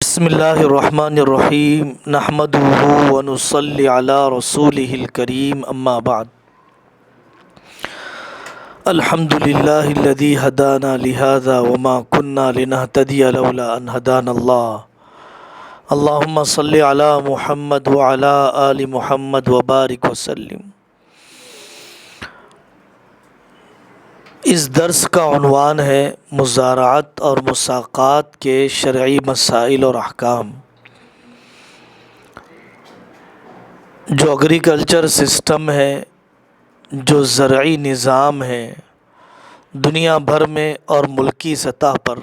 بسم اللہ الرحمن الرحیم نحمدہ ونصلی علی رسولہ الکریم اما بعد الحمد للہ الذی ہدانا لہذا وما كنا لنہتدی لولا ان ہدانا اللہ اللہم صلی علی محمد وعلی آل محمد وبارک وسلم۔ اس درس کا عنوان ہے مزارعت اور مساقات کے شرعی مسائل اور احکام۔ جو ایگریکلچر سسٹم ہے، جو زرعی نظام ہے دنیا بھر میں اور ملکی سطح پر،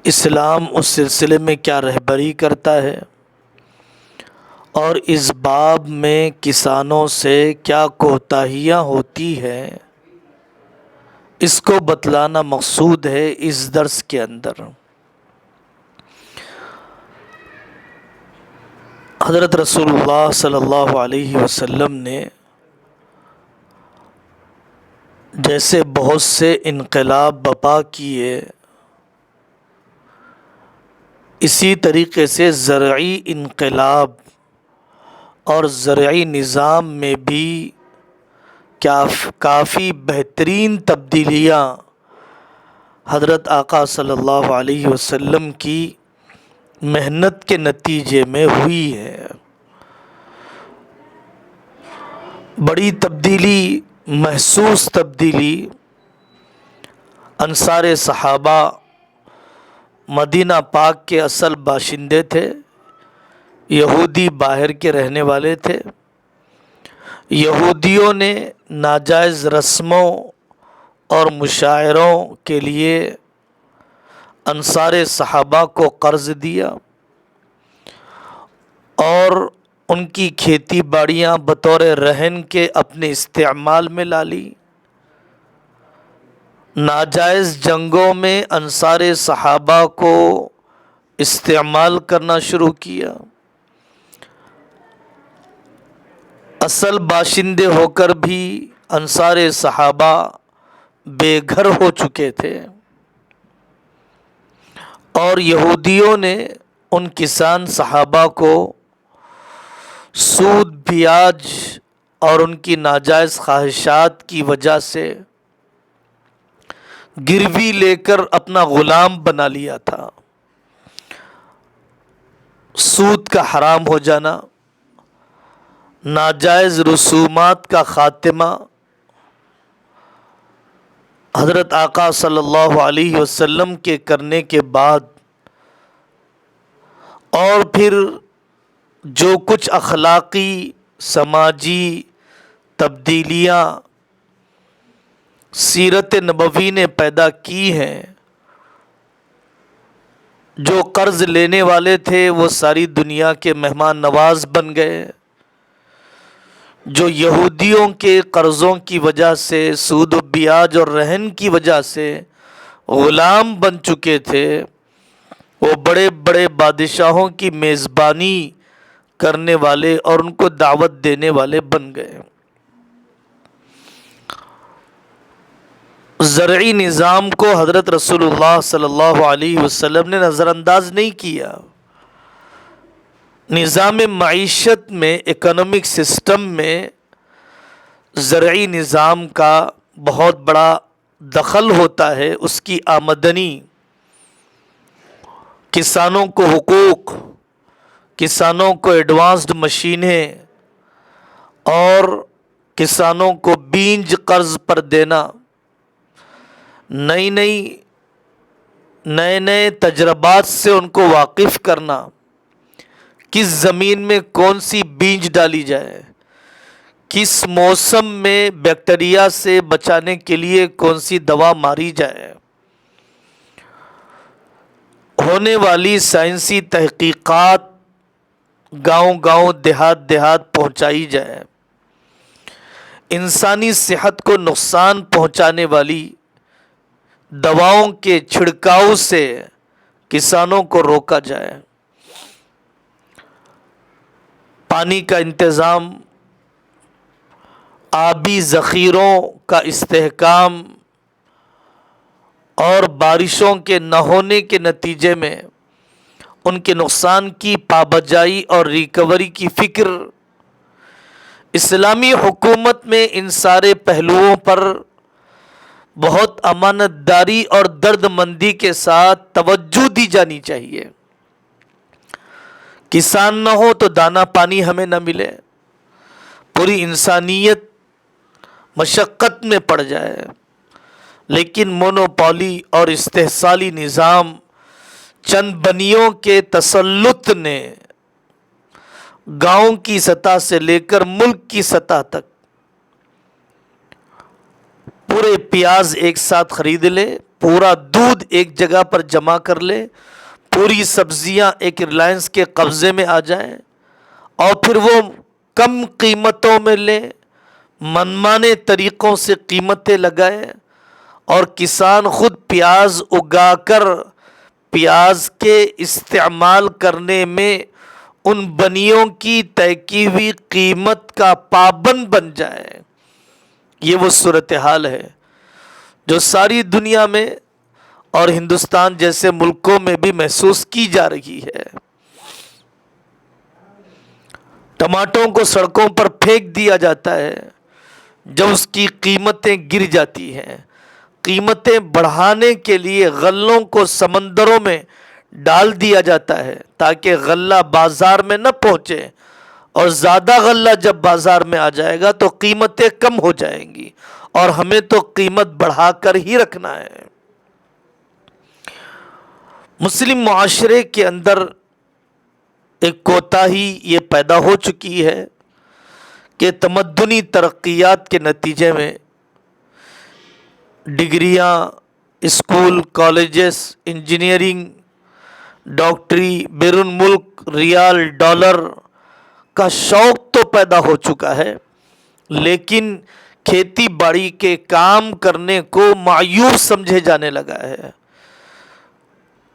اسلام اس سلسلے میں کیا رہبری کرتا ہے اور اس باب میں کسانوں سے کیا کوتاہیاں ہوتی ہیں، اس کو بتلانا مقصود ہے اس درس کے اندر۔ حضرت رسول اللہ صلی اللہ علیہ وسلم نے جیسے بہت سے انقلاب برپا کیے، اسی طریقے سے زرعی انقلاب اور زرعی نظام میں بھی کافی بہترین تبدیلیاں حضرت آقا صلی اللہ علیہ وسلم کی محنت کے نتیجے میں ہوئی ہے۔ بڑی تبدیلی، محسوس تبدیلی۔ انصار صحابہ مدینہ پاک کے اصل باشندے تھے، یہودی باہر کے رہنے والے تھے۔ یہودیوں نے ناجائز رسموں اور مشاعروں کے لیے انصار صحابہ کو قرض دیا اور ان کی کھیتی باڑیاں بطور رہن کے اپنے استعمال میں لا لی۔ ناجائز جنگوں میں انصار صحابہ کو استعمال کرنا شروع کیا۔ اصل باشندے ہو کر بھی انصار صحابہ بے گھر ہو چکے تھے، اور یہودیوں نے ان کسان صحابہ کو سود، بیاج اور ان کی ناجائز خواہشات کی وجہ سے گروی لے کر اپنا غلام بنا لیا تھا۔ سود کا حرام ہو جانا، ناجائز رسومات کا خاتمہ، حضرت آقا صلی اللہ علیہ وسلم کے کرنے کے بعد، اور پھر جو کچھ اخلاقی، سماجی تبدیلیاں سیرت نبوی نے پیدا کی ہیں، جو قرض لینے والے تھے وہ ساری دنیا کے مہمان نواز بن گئے۔ جو یہودیوں کے قرضوں کی وجہ سے، سود و بیاج اور رہن کی وجہ سے غلام بن چکے تھے، وہ بڑے بڑے بادشاہوں کی میزبانی کرنے والے اور ان کو دعوت دینے والے بن گئے۔ زرعی نظام کو حضرت رسول اللہ صلی اللہ علیہ وسلم نے نظر انداز نہیں کیا۔ نظام معیشت میں، اکنامک سسٹم میں زرعی نظام کا بہت بڑا دخل ہوتا ہے۔ اس کی آمدنی، کسانوں کو حقوق، کسانوں کو ایڈوانسڈ مشینیں اور کسانوں کو بیج قرض پر دینا، نئے نئے تجربات سے ان کو واقف کرنا، کس زمین میں کون سی بیج ڈالی جائے، کس موسم میں بیکٹیریا سے بچانے کے لیے کون سی دوا ماری جائے، ہونے والی سائنسی تحقیقات گاؤں گاؤں، دیہات دیہات پہنچائی جائے، انسانی صحت کو نقصان پہنچانے والی دواؤں کے چھڑکاؤ سے کسانوں کو روکا جائے، پانی کا انتظام، آبی ذخیروں کا استحکام اور بارشوں کے نہ ہونے کے نتیجے میں ان کے نقصان کی پابجائی اور ریکوری کی فکر، اسلامی حکومت میں ان سارے پہلوؤں پر بہت امانت داری اور درد مندی کے ساتھ توجہ دی جانی چاہیے۔ کسان نہ ہو تو دانا پانی ہمیں نہ ملے، پوری انسانیت مشقت میں پڑ جائے، لیکن مونوپولی اور استحصالی نظام چند بنیوں کے تسلط نے گاؤں کی سطح سے لے کر ملک کی سطح تک پورے پیاز ایک ساتھ خرید لے، پورا دودھ ایک جگہ پر جمع کر لے، پوری سبزیاں ایک ریلائنس کے قبضے میں آ جائیں اور پھر وہ کم قیمتوں میں لے، منمانے طریقوں سے قیمتیں لگائے اور کسان خود پیاز اگا کر پیاز کے استعمال کرنے میں ان بنیوں کی طے کی ہوئی قیمت کا پابند بن جائے۔ یہ وہ صورتحال ہے جو ساری دنیا میں اور ہندوستان جیسے ملکوں میں بھی محسوس کی جا رہی ہے۔ ٹماٹروں کو سڑکوں پر پھینک دیا جاتا ہے جب اس کی قیمتیں گر جاتی ہیں۔ قیمتیں بڑھانے کے لیے غلوں کو سمندروں میں ڈال دیا جاتا ہے تاکہ غلہ بازار میں نہ پہنچے، اور زیادہ غلہ جب بازار میں آ جائے گا تو قیمتیں کم ہو جائیں گی، اور ہمیں تو قیمت بڑھا کر ہی رکھنا ہے۔ مسلم معاشرے کے اندر ایک کوتاہی یہ پیدا ہو چکی ہے کہ تمدنی ترقیات کے نتیجے میں ڈگریاں، اسکول، کالجز، انجینئرنگ، ڈاکٹری، بیرون ملک ریال ڈالر کا شوق تو پیدا ہو چکا ہے، لیکن کھیتی باڑی کے کام کرنے کو معیوب سمجھے جانے لگا ہے۔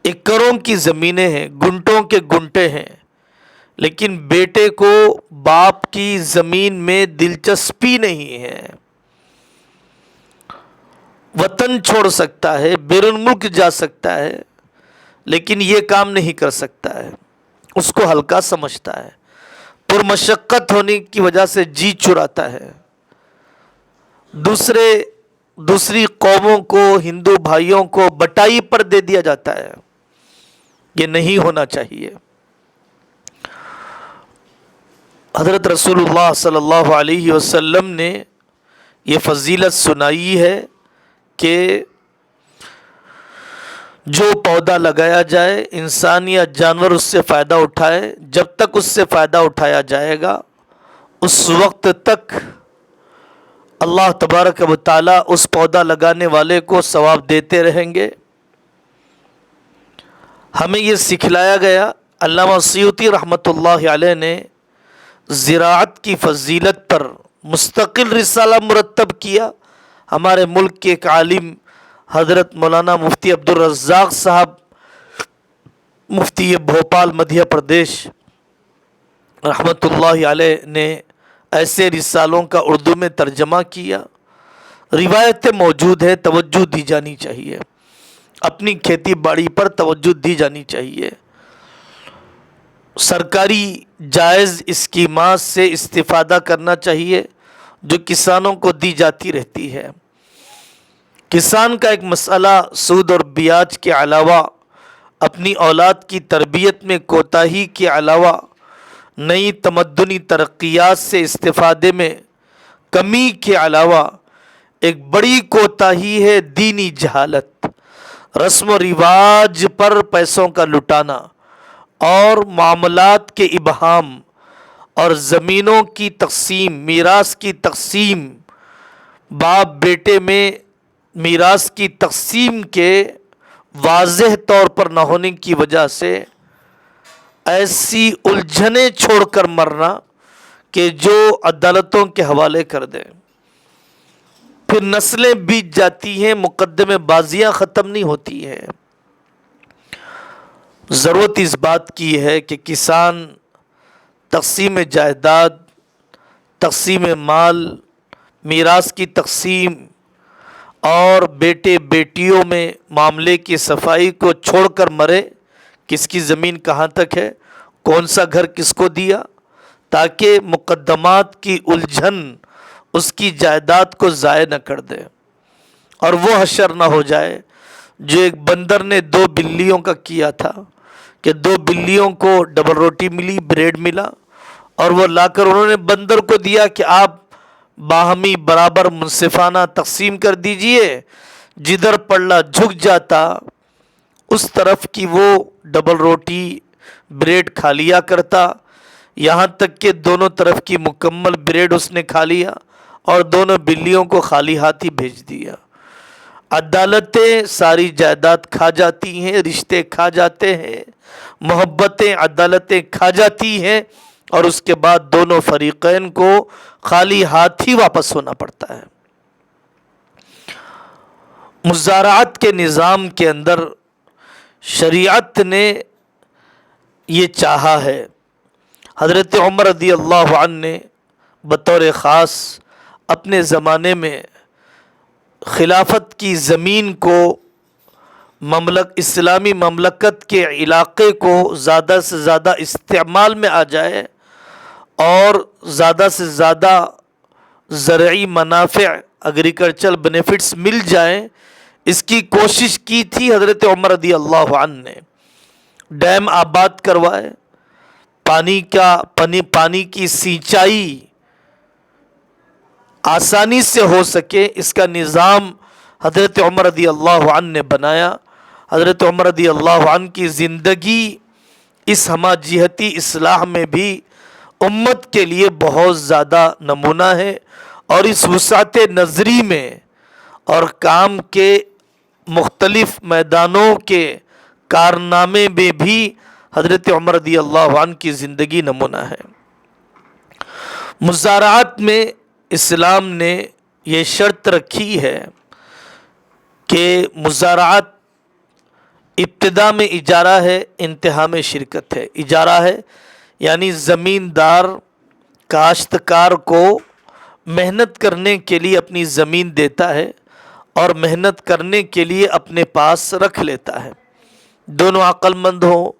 ایکڑوں کی زمینیں ہیں، گنٹوں کے گنٹے ہیں، لیکن بیٹے کو باپ کی زمین میں دلچسپی نہیں ہے۔ وطن چھوڑ سکتا ہے، بیرون ملک جا سکتا ہے، لیکن یہ کام نہیں کر سکتا ہے، اس کو ہلکا سمجھتا ہے، پرمشقت ہونے کی وجہ سے جی چراتا ہے۔ دوسری قوموں کو، ہندو بھائیوں کو بٹائی پر دے دیا جاتا ہے۔ یہ نہیں ہونا چاہیے۔ حضرت رسول اللہ صلی اللہ علیہ وسلم نے یہ فضیلت سنائی ہے کہ جو پودا لگایا جائے، انسان یا جانور اس سے فائدہ اٹھائے، جب تک اس سے فائدہ اٹھایا جائے گا اس وقت تک اللہ تبارک و تعالیٰ اس پودا لگانے والے کو ثواب دیتے رہیں گے۔ ہمیں یہ سکھلایا گیا۔ علامہ سیوطی رحمۃ اللہ علیہ نے زراعت کی فضیلت پر مستقل رسالہ مرتب کیا۔ ہمارے ملک کے ایک عالم حضرت مولانا مفتی عبدالرزاق صاحب، مفتی بھوپال مدھیہ پردیش رحمۃ اللہ علیہ نے ایسے رسالوں کا اردو میں ترجمہ کیا۔ روایتیں موجود ہیں، توجہ دی جانی چاہیے، اپنی کھیتی باڑی پر توجہ دی جانی چاہیے۔ سرکاری جائز اسکیمات سے استفادہ کرنا چاہیے جو کسانوں کو دی جاتی رہتی ہے۔ کسان کا ایک مسئلہ سود اور بیاج کے علاوہ، اپنی اولاد کی تربیت میں کوتاہی کے علاوہ، نئی تمدنی ترقیات سے استفادے میں کمی کے علاوہ ایک بڑی کوتاہی ہے دینی جہالت، رسم و رواج پر پیسوں کا لٹانا اور معاملات کے ابہام اور زمینوں کی تقسیم، میراث کی تقسیم، باپ بیٹے میں میراث کی تقسیم کے واضح طور پر نہ ہونے کی وجہ سے ایسی الجھنیں چھوڑ کر مرنا کہ جو عدالتوں کے حوالے کر دیں، پھر نسلیں بیت جاتی ہیں، مقدمے بازیاں ختم نہیں ہوتی ہیں۔ ضرورت اس بات کی ہے کہ کسان تقسیم جائیداد، تقسیم مال، میراث کی تقسیم اور بیٹے بیٹیوں میں معاملے کی صفائی کو چھوڑ کر مرے، کس کی زمین کہاں تک ہے، کون سا گھر کس کو دیا، تاکہ مقدمات کی الجھن اس کی جائیداد کو ضائع نہ کر دے اور وہ حشر نہ ہو جائے جو ایک بندر نے 2 بلیوں کا کیا تھا کہ 2 بلیوں کو ڈبل روٹی ملی، بریڈ ملا، اور وہ لا کر انہوں نے بندر کو دیا کہ آپ باہمی برابر منصفانہ تقسیم کر دیجئے، جدھر پلڑا جھک جاتا اس طرف کی وہ ڈبل روٹی بریڈ کھا لیا کرتا، یہاں تک کہ دونوں طرف کی مکمل بریڈ اس نے کھا لیا اور دونوں بلیوں کو خالی ہاتھی بھیج دیا۔ عدالتیں ساری جائیداد کھا جاتی ہیں، رشتے کھا جاتے ہیں، محبتیں عدالتیں کھا جاتی ہیں، اور اس کے بعد دونوں فریقین کو خالی ہاتھ ہی واپس ہونا پڑتا ہے۔ مزارعات کے نظام کے اندر شریعت نے یہ چاہا ہے، حضرت عمر رضی اللہ عنہ نے بطور خاص اپنے زمانے میں خلافت کی زمین کو اسلامی مملکت کے علاقے کو زیادہ سے زیادہ استعمال میں آ جائے اور زیادہ سے زیادہ زرعی منافع ایگریکلچرل بینیفٹس مل جائیں، اس کی کوشش کی تھی حضرت عمر رضی اللہ عنہ نے۔ ڈیم آباد کروائے، پانی کی سینچائی آسانی سے ہو سکے، اس کا نظام حضرت عمر رضی اللہ عنہ نے بنایا۔ حضرت عمر رضی اللہ عنہ کی زندگی اس ہمہ جہتی اصلاح میں بھی امت کے لیے بہت زیادہ نمونہ ہے، اور اس وسعت نظری میں اور کام کے مختلف میدانوں کے کارنامے میں بھی حضرت عمر رضی اللہ عنہ کی زندگی نمونہ ہے۔ مزارعات میں اسلام نے یہ شرط رکھی ہے کہ مزارعات ابتدا میں اجارہ ہے، انتہا میں شرکت ہے۔ اجارہ ہے یعنی زمیندار کاشتکار کو محنت کرنے کے لیے اپنی زمین دیتا ہے اور محنت کرنے کے لیے اپنے پاس رکھ لیتا ہے۔ دونوں عقل مند ہوں،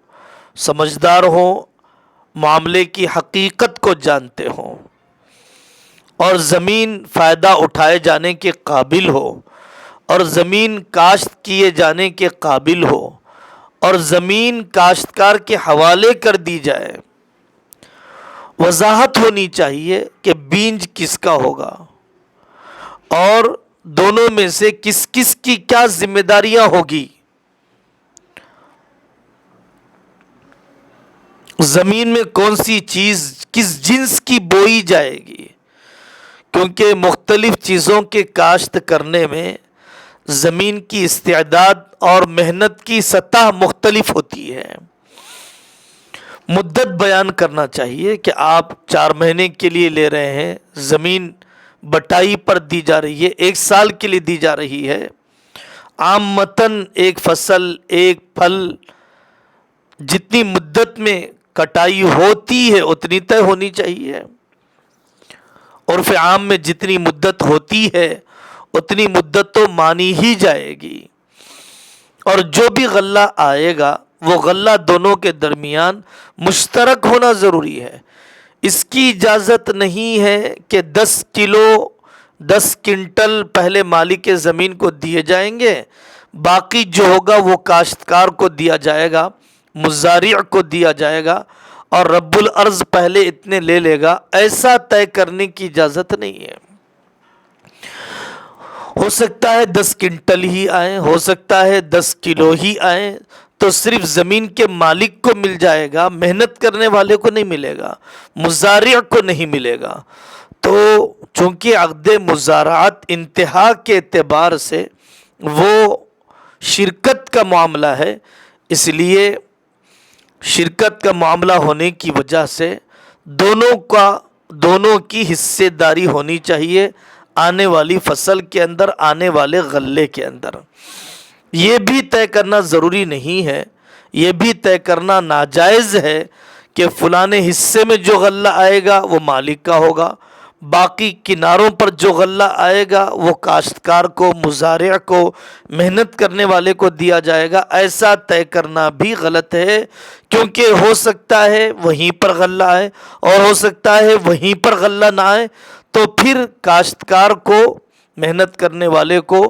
سمجھدار ہوں، معاملے کی حقیقت کو جانتے ہوں، اور زمین فائدہ اٹھائے جانے کے قابل ہو، اور زمین کاشت کیے جانے کے قابل ہو، اور زمین کاشتکار کے حوالے کر دی جائے۔ وضاحت ہونی چاہیے کہ بیج کس کا ہوگا اور دونوں میں سے کس کس کی کیا ذمہ داریاں ہوگی۔ زمین میں کون سی چیز کس جنس کی بوئی جائے گی، کیونکہ مختلف چیزوں کے کاشت کرنے میں زمین کی استعداد اور محنت کی سطح مختلف ہوتی ہے۔ مدت بیان کرنا چاہیے کہ آپ 4 مہینے کے لیے لے رہے ہیں، زمین بٹائی پر دی جا رہی ہے، 1 سال کے لیے دی جا رہی ہے۔ عام متن ایک فصل ایک پھل جتنی مدت میں کٹائی ہوتی ہے اتنی طے ہونی چاہیے۔ عرف عام میں جتنی مدت ہوتی ہے اتنی مدت تو مانی ہی جائے گی، اور جو بھی غلہ آئے گا وہ غلہ دونوں کے درمیان مشترک ہونا ضروری ہے۔ اس کی اجازت نہیں ہے کہ 10 کنٹل پہلے مالک زمین کو دیے جائیں گے، باقی جو ہوگا وہ کاشتکار کو دیا جائے گا، مزارع کو دیا جائے گا، اور رب الارض پہلے اتنے لے لے گا، ایسا طے کرنے کی اجازت نہیں ہے۔ ہو سکتا ہے 10 کنٹل ہی آئیں، ہو سکتا ہے 10 کلو ہی آئیں، تو صرف زمین کے مالک کو مل جائے گا، محنت کرنے والے کو نہیں ملے گا، مزارع کو نہیں ملے گا۔ تو چونکہ عقد مزارعات انتہا کے اعتبار سے وہ شرکت کا معاملہ ہے، اس لیے شرکت کا معاملہ ہونے کی وجہ سے دونوں کی حصے داری ہونی چاہیے آنے والی فصل کے اندر، آنے والے غلے کے اندر۔ یہ بھی طے کرنا ضروری نہیں ہے، یہ بھی طے کرنا ناجائز ہے کہ فلاں حصے میں جو غلہ آئے گا وہ مالک کا ہوگا، باقی کناروں پر جو غلہ آئے گا وہ کاشتکار کو، مزارع کو، محنت کرنے والے کو دیا جائے گا۔ ایسا طے کرنا بھی غلط ہے، کیونکہ ہو سکتا ہے وہیں پر غلہ آئے اور ہو سکتا ہے وہیں پر غلہ نہ آئے، تو پھر کاشتکار کو، محنت کرنے والے کو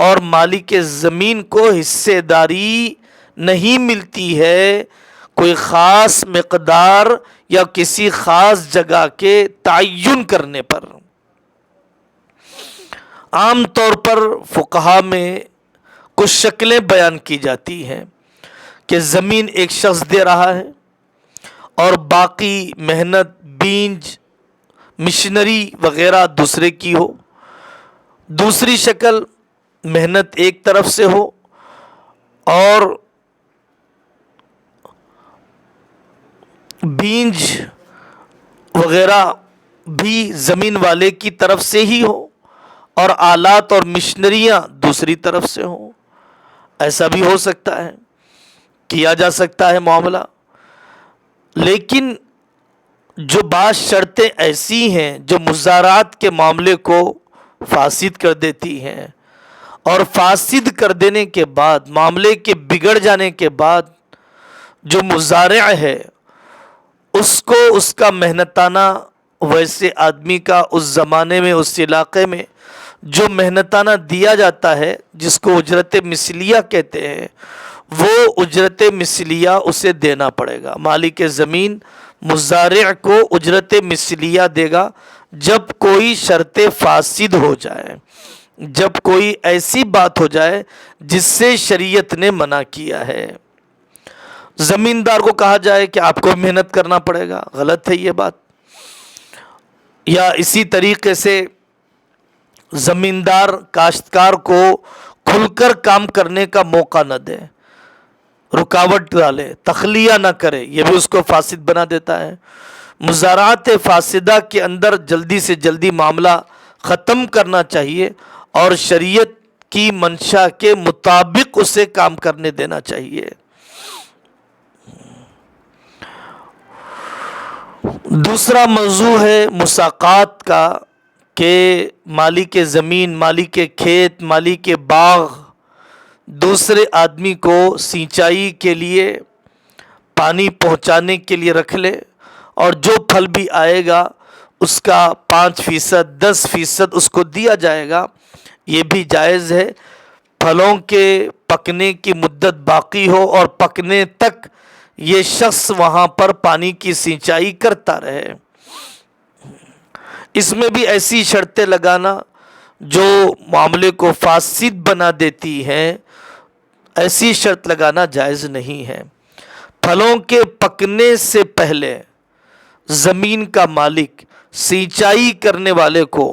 اور مالک زمین کو حصے داری نہیں ملتی ہے کوئی خاص مقدار یا کسی خاص جگہ کے تعین کرنے پر۔ عام طور پر فقہا میں کچھ شکلیں بیان کی جاتی ہیں کہ زمین ایک شخص دے رہا ہے اور باقی محنت، بیج، مشنری وغیرہ دوسرے کی ہو۔ دوسری شکل محنت ایک طرف سے ہو اور بیج وغیرہ بھی زمین والے کی طرف سے ہی ہو اور آلات اور مشنریاں دوسری طرف سے ہوں۔ ایسا بھی ہو سکتا ہے، کیا جا سکتا ہے معاملہ۔ لیکن جو بعض شرطیں ایسی ہیں جو مزارات کے معاملے کو فاسد کر دیتی ہیں، اور فاسد کر دینے کے بعد، معاملے کے بگڑ جانے کے بعد، جو مزارع ہے اس کو اس کا محنتانہ، ویسے آدمی کا اس زمانے میں، اس علاقے میں جو محنتانہ دیا جاتا ہے، جس کو اجرت مثلیہ کہتے ہیں، وہ اجرت مثلیہ اسے دینا پڑے گا۔ مالک زمین مزارع کو اجرت مثلیہ دے گا جب کوئی شرط فاسد ہو جائے، جب کوئی ایسی بات ہو جائے جس سے شریعت نے منع کیا ہے۔ زمیندار کو کہا جائے کہ آپ کو محنت کرنا پڑے گا، غلط ہے یہ بات۔ یا اسی طریقے سے زمیندار کاشتکار کو کھل کر کام کرنے کا موقع نہ دے، رکاوٹ ڈالے، تخلیہ نہ کرے، یہ بھی اس کو فاسد بنا دیتا ہے۔ مزارعات فاسدہ کے اندر جلدی سے جلدی معاملہ ختم کرنا چاہیے اور شریعت کی منشا کے مطابق اسے کام کرنے دینا چاہیے۔ دوسرا موضوع ہے مساقات کا، کہ مالک زمین، مالک کھیت، مالک باغ دوسرے آدمی کو سینچائی کے لیے، پانی پہنچانے کے لیے رکھ لے، اور جو پھل بھی آئے گا اس کا 5%، 10% اس کو دیا جائے گا۔ یہ بھی جائز ہے، پھلوں کے پکنے کی مدت باقی ہو اور پکنے تک یہ شخص وہاں پر پانی کی سینچائی کرتا رہے۔ اس میں بھی ایسی شرطیں لگانا جو معاملے کو فاسد بنا دیتی ہیں، ایسی شرط لگانا جائز نہیں ہے۔ پھلوں کے پکنے سے پہلے زمین کا مالک سینچائی کرنے والے کو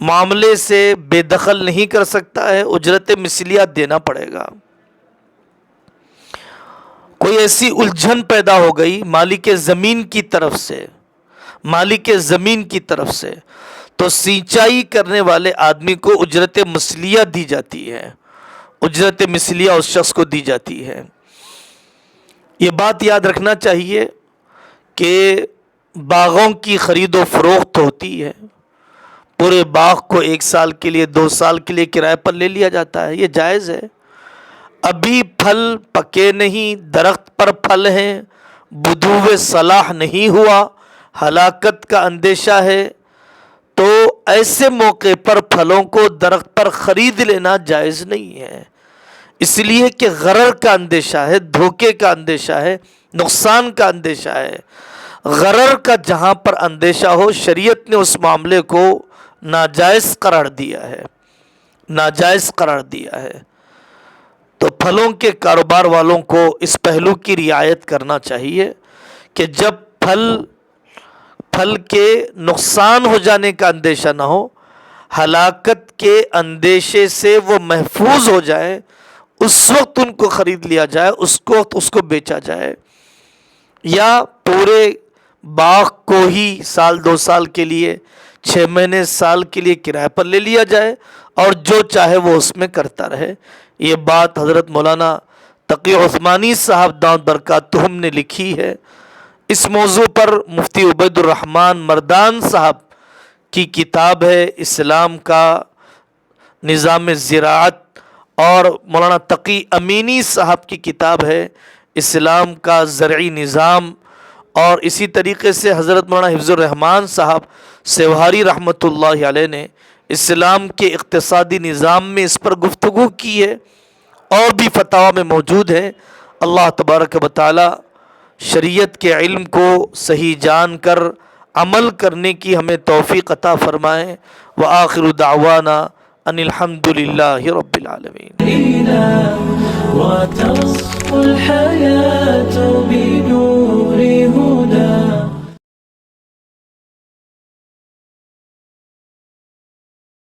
معاملے سے بے دخل نہیں کر سکتا ہے، اجرت مثلیہ دینا پڑے گا۔ کوئی ایسی الجھن پیدا ہو گئی مالک زمین کی طرف سے، مالک زمین کی طرف سے، تو سینچائی کرنے والے آدمی کو اجرت مثلیہ دی جاتی ہے، اجرت مثلیہ اس شخص کو دی جاتی ہے۔ یہ بات یاد رکھنا چاہیے کہ باغوں کی خرید و فروخت ہوتی ہے، پورے باغ کو 1 سال کے لیے، 2 سال کے لیے کرائے پر لے لیا جاتا ہے، یہ جائز ہے۔ ابھی پھل پکے نہیں، درخت پر پھل ہیں، بدو صلاح نہیں ہوا، ہلاکت کا اندیشہ ہے، تو ایسے موقع پر پھلوں کو درخت پر خرید لینا جائز نہیں ہے، اس لیے کہ غرر کا اندیشہ ہے، دھوکے کا اندیشہ ہے، نقصان کا اندیشہ ہے۔ غرر کا جہاں پر اندیشہ ہو، شریعت نے اس معاملے کو ناجائز قرار دیا ہے، ناجائز قرار دیا ہے۔ تو پھلوں کے کاروبار والوں کو اس پہلو کی رعایت کرنا چاہیے کہ جب پھل کے نقصان ہو جانے کا اندیشہ نہ ہو، ہلاکت کے اندیشے سے وہ محفوظ ہو جائے، اس وقت ان کو خرید لیا جائے، اس کو بیچا جائے، یا پورے باغ کو ہی 1-2 سال کے لیے، 6 مہینے، سال کے لیے کرائے پر لے لیا جائے اور جو چاہے وہ اس میں کرتا رہے۔ یہ بات حضرت مولانا تقی عثمانی صاحب دامت برکاتہم نے لکھی ہے۔ اس موضوع پر مفتی عبید الرحمن مردان صاحب کی کتاب ہے اسلام کا نظام زراعت، اور مولانا تقی امینی صاحب کی کتاب ہے اسلام کا زرعی نظام، اور اسی طریقے سے حضرت مولانا حفظ الرحمان صاحب سیوہاری رحمۃ اللہ علیہ نے اسلام کے اقتصادی نظام میں اس پر گفتگو کی ہے، اور بھی فتاوی میں موجود ہے۔ اللہ تبارک و تعالی شریعت کے علم کو صحیح جان کر عمل کرنے کی ہمیں توفیق عطا فرمائے۔ وآخر دعوانا ان الحمد للہ رب العالمین۔ وتصفو الحياة بنور